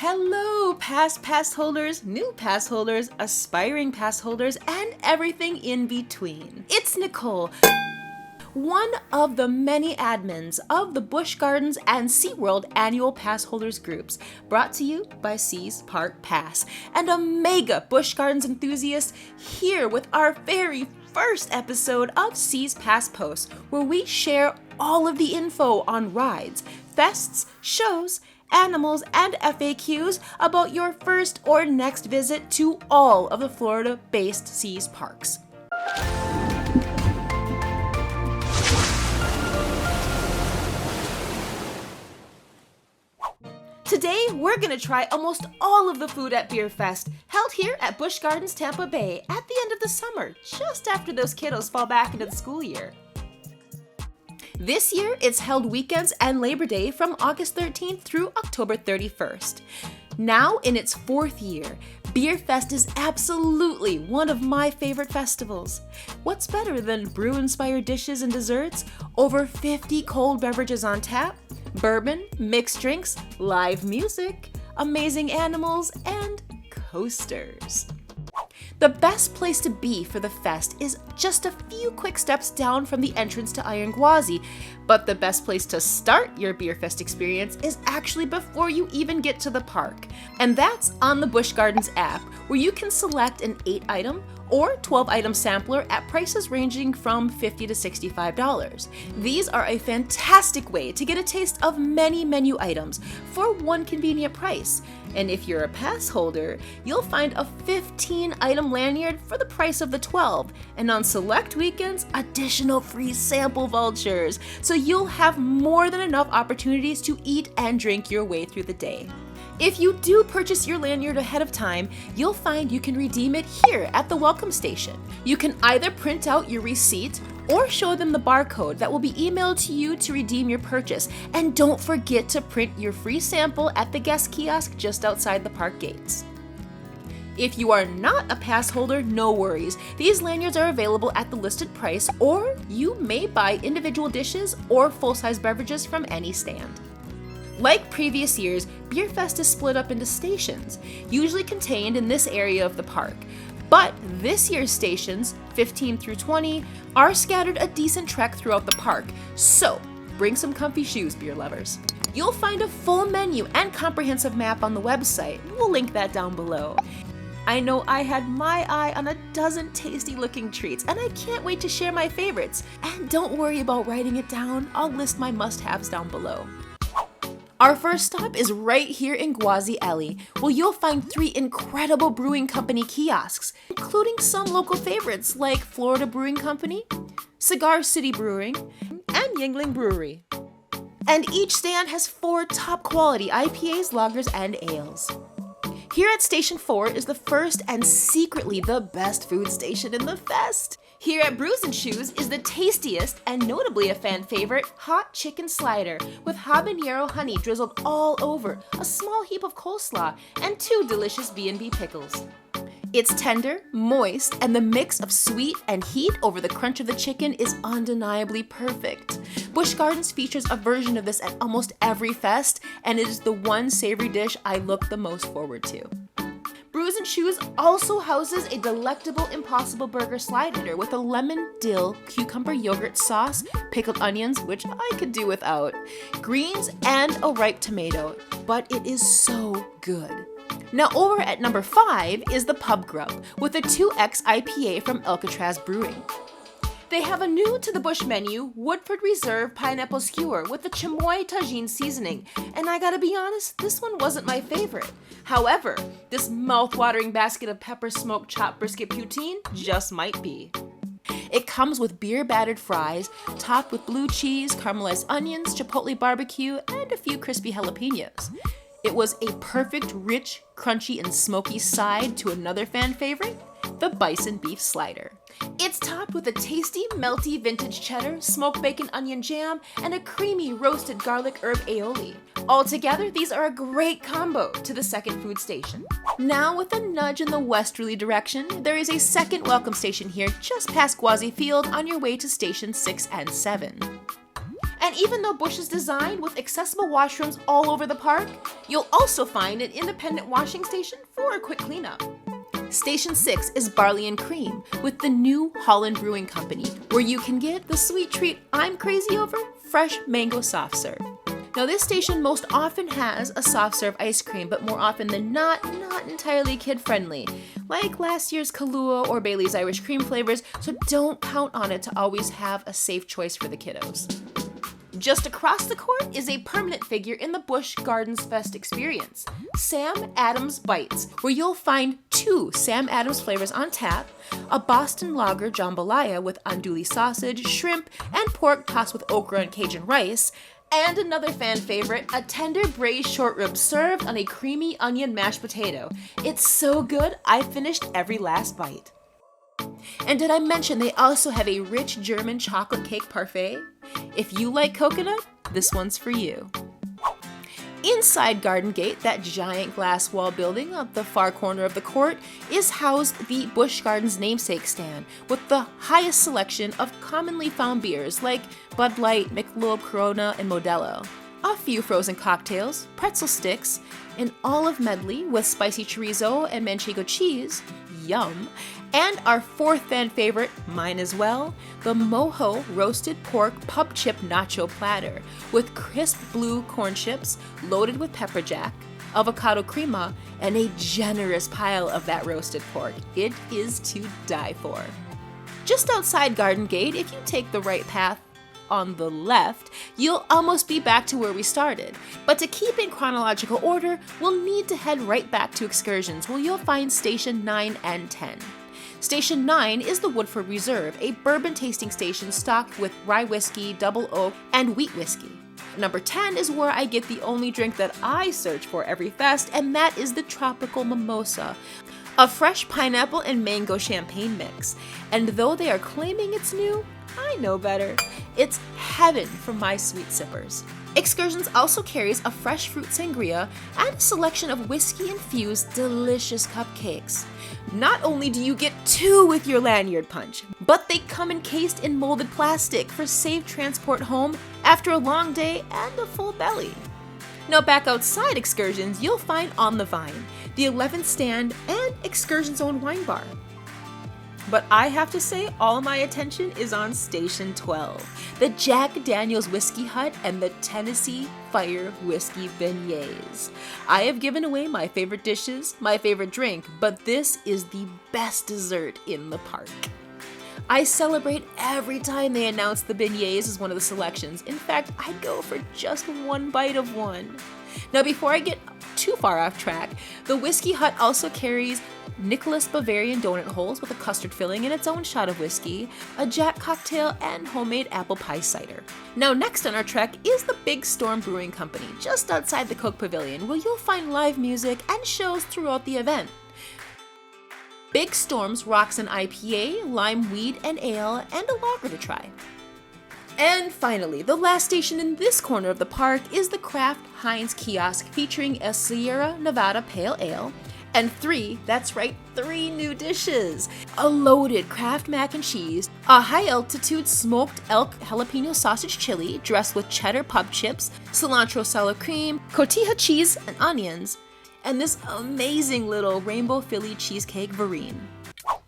Hello, past pass holders, new pass holders, aspiring pass holders, and everything in between. It's Nicole, one of the many admins of the Busch Gardens and SeaWorld annual pass holders groups, brought to you by Seas Park Pass, and a mega Busch Gardens enthusiast here with our very first episode of Seas Pass Posts, where we share all of the info on rides, fests, shows, animals, and FAQs about your first or next visit to all of the Florida-based Seas parks. Today, we're gonna try almost all of the food at Bier Fest, held here at Busch Gardens, Tampa Bay at the end of the summer, just after those kiddos fall back into the school year. This year, it's held weekends and Labor Day from August 13th through October 31st. Now in its fourth year, Bier Fest is absolutely one of my favorite festivals. What's better than brew-inspired dishes and desserts, over 50 cold beverages on tap, bourbon, mixed drinks, live music, amazing animals, and coasters. The best place to be for the fest is just a few quick steps down from the entrance to Iron Gwazi, but the best place to start your Bier Fest experience is actually before you even get to the park. And that's on the Busch Gardens app, where you can select an 8-item or 12-item sampler at prices ranging from $50 to $65. These are a fantastic way to get a taste of many menu items for one convenient price. And if you're a pass holder, you'll find a 15-item lanyard for the price of the 12, and on select weekends, additional free sample vouchers, so you'll have more than enough opportunities to eat and drink your way through the day. If you do purchase your lanyard ahead of time, you'll find you can redeem it here at the welcome station. You can either print out your receipt or show them the barcode that will be emailed to you to redeem your purchase. And don't forget to print your free sample at the guest kiosk just outside the park gates. If you are not a pass holder, no worries. These lanyards are available at the listed price, or you may buy individual dishes or full-size beverages from any stand. Like previous years, Bier Fest is split up into stations, usually contained in this area of the park. But this year's stations, 15 through 20, are scattered a decent trek throughout the park, so bring some comfy shoes, beer lovers. You'll find a full menu and comprehensive map on the website. We'll link that down below. I know I had my eye on a dozen tasty looking treats, and I can't wait to share my favorites. And don't worry about writing it down, I'll list my must-haves down below. Our first stop is right here in Gwazi Alley, where you'll find 3 incredible brewing company kiosks, including some local favorites like Florida Brewing Company, Cigar City Brewing, and Yuengling Brewery. And each stand has 4 top quality IPAs, lagers, and ales. Here at Station 4 is the first and secretly the best food station in the fest. Here at Brews and Shoes is the tastiest and notably a fan favorite hot chicken slider with habanero honey drizzled all over, a small heap of coleslaw, and 2 delicious B&B pickles. It's tender, moist, and the mix of sweet and heat over the crunch of the chicken is undeniably perfect. Busch Gardens features a version of this at almost every fest, and it is the one savory dish I look the most forward to. Brews and Shoes also houses a delectable Impossible Burger slide hitter with a lemon, dill, cucumber yogurt sauce, pickled onions, which I could do without, greens, and a ripe tomato, but it is so good. Now over at number 5 is the Pub Grub with a 2X IPA from Alcatraz Brewing. They have a new to the Busch menu, Woodford Reserve Pineapple Skewer with the chamoy tagine seasoning, and I gotta be honest, this one wasn't my favorite. However, this mouth-watering basket of pepper smoked chopped brisket poutine just might be. It comes with beer-battered fries, topped with blue cheese, caramelized onions, chipotle barbecue, and a few crispy jalapenos. It was a perfect, rich, crunchy, and smoky side to another fan favorite, the Bison beef slider. It's topped with a tasty, melty vintage cheddar, smoked bacon onion jam, and a creamy roasted garlic herb aioli. Altogether, these are a great combo to the second food station. Now, with a nudge in the westerly direction, there is a second welcome station here just past Gwazi Field on your way to Station 6 and 7. And And even though Busch is designed with accessible washrooms all over the park, you'll also find an independent washing station for a quick cleanup. Station 6 is Barley and Cream with the New Holland Brewing Company, where you can get the sweet treat I'm crazy over, fresh mango soft serve. Now this station most often has a soft serve ice cream, but more often than not entirely kid-friendly, like last year's Kahlua or Bailey's Irish Cream flavors, so don't count on it to always have a safe choice for the kiddos. Just across the court is a permanent figure in the Busch Gardens Fest experience, Sam Adams Bites, where you'll find 2 Sam Adams flavors on tap, a Boston lager jambalaya with andouille sausage, shrimp, and pork tossed with okra and Cajun rice, and another fan favorite, a tender braised short rib served on a creamy onion mashed potato. It's so good, I finished every last bite. And did I mention they also have a rich German chocolate cake parfait? If you like coconut, this one's for you. Inside Garden Gate, that giant glass wall building at the far corner of the court, is housed the Busch Gardens namesake stand with the highest selection of commonly found beers like Bud Light, Michelob, Corona, and Modelo. A few frozen cocktails, pretzel sticks, an olive medley with spicy chorizo and manchego cheese, yum, and our 4th fan favorite, mine as well, the Mojo roasted pork pub chip nacho platter with crisp blue corn chips loaded with pepper jack, avocado crema, and a generous pile of that roasted pork. It is to die for. Just outside Garden Gate, if you take the right path on the left, you'll almost be back to where we started. But to keep in chronological order, we'll need to head right back to Xcursions, where you'll find Station 9 and 10. Station 9 is the Woodford Reserve, a bourbon tasting station stocked with rye whiskey, double oak, and wheat whiskey. Number 10 is where I get the only drink that I search for every fest, and that is the Tropical Mimosa, a fresh pineapple and mango champagne mix. And though they are claiming it's new, I know better. It's heaven for my sweet sippers. Xcursions also carries a fresh fruit sangria and a selection of whiskey-infused delicious cupcakes. Not only do you get 2 with your lanyard punch, but they come encased in molded plastic for safe transport home after a long day and a full belly. Now back outside Xcursions, you'll find On the Vine, the 11th stand, and Xcursions' own wine bar. But I have to say, all my attention is on Station 12, the Jack Daniel's Whiskey Hut and the Tennessee Fire Whiskey Beignets. I have given away my favorite dishes, my favorite drink, but this is the best dessert in the park. I celebrate every time they announce the beignets as one of the selections. In fact, I'd go for just one bite of one. Now, before I get too far off track, the Whiskey Hut also carries Nicholas Bavarian donut holes with a custard filling and its own shot of whiskey, a Jack cocktail, and homemade apple pie cider. Now, next on our trek is the Big Storm Brewing Company, just outside the Coke Pavilion, where you'll find live music and shows throughout the event. Big Storms rocks an IPA, lime weed and ale, and a lager to try. And finally, the last station in this corner of the park is the Craft Heinz kiosk featuring a Sierra Nevada Pale Ale and 3 new dishes. A loaded Kraft mac and cheese, a high-altitude smoked elk jalapeno sausage chili dressed with cheddar pub chips, cilantro sour cream, cotija cheese and onions, and this amazing little rainbow Philly cheesecake verrine.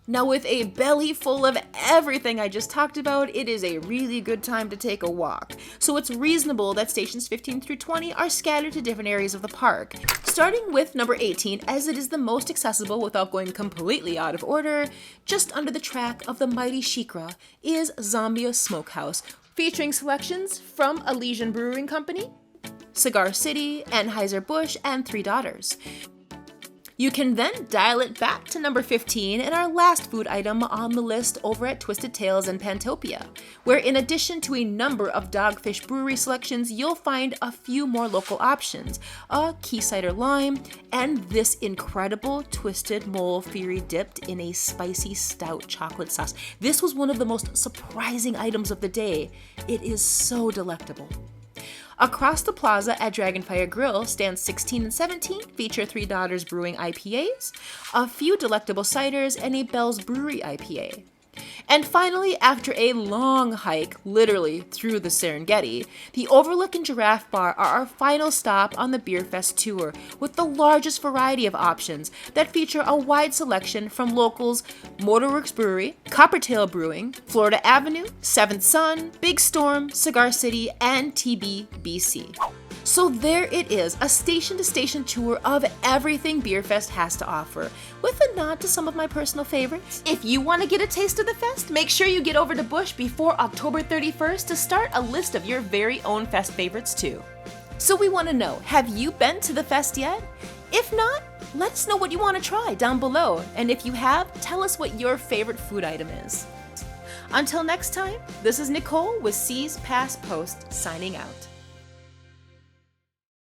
Now, with a belly full of everything I just talked about, it is a really good time to take a walk. So it's reasonable that stations 15 through 20 are scattered to different areas of the park. Starting with number 18, as it is the most accessible without going completely out of order, just under the track of the mighty Shikra is Zombia Smokehouse, featuring selections from Elysian Brewing Company, Cigar City, Anheuser-Busch, and Three Daughters. You can then dial it back to number 15 and our last food item on the list over at Twisted Tales and Pantopia, where in addition to a number of Dogfish Brewery selections, you'll find a few more local options, a key cider lime, and this incredible Twisted Mole Fury dipped in a spicy stout chocolate sauce. This was one of the most surprising items of the day. It is so delectable. Across the plaza at Dragonfire Grill, stands 16 and 17 feature Three Daughters Brewing IPAs, a few delectable ciders, and a Bell's Brewery IPA. And finally, after a long hike, literally through the Serengeti, the Overlook and Giraffe Bar are our final stop on the Bier Fest tour, with the largest variety of options that feature a wide selection from locals Motorworks Brewery, Coppertail Brewing, Florida Avenue, Seventh Son, Big Storm, Cigar City, and TBBC. So there it is, a station-to-station tour of everything Bier Fest has to offer, with a nod to some of my personal favorites. If you want to get a taste of the fest, make sure you get over to Busch before October 31st to start a list of your very own fest favorites too. So we want to know, have you been to the fest yet? If not, let us know what you want to try down below, and if you have, tell us what your favorite food item is. Until next time, this is Nicole with C's Past Post signing out.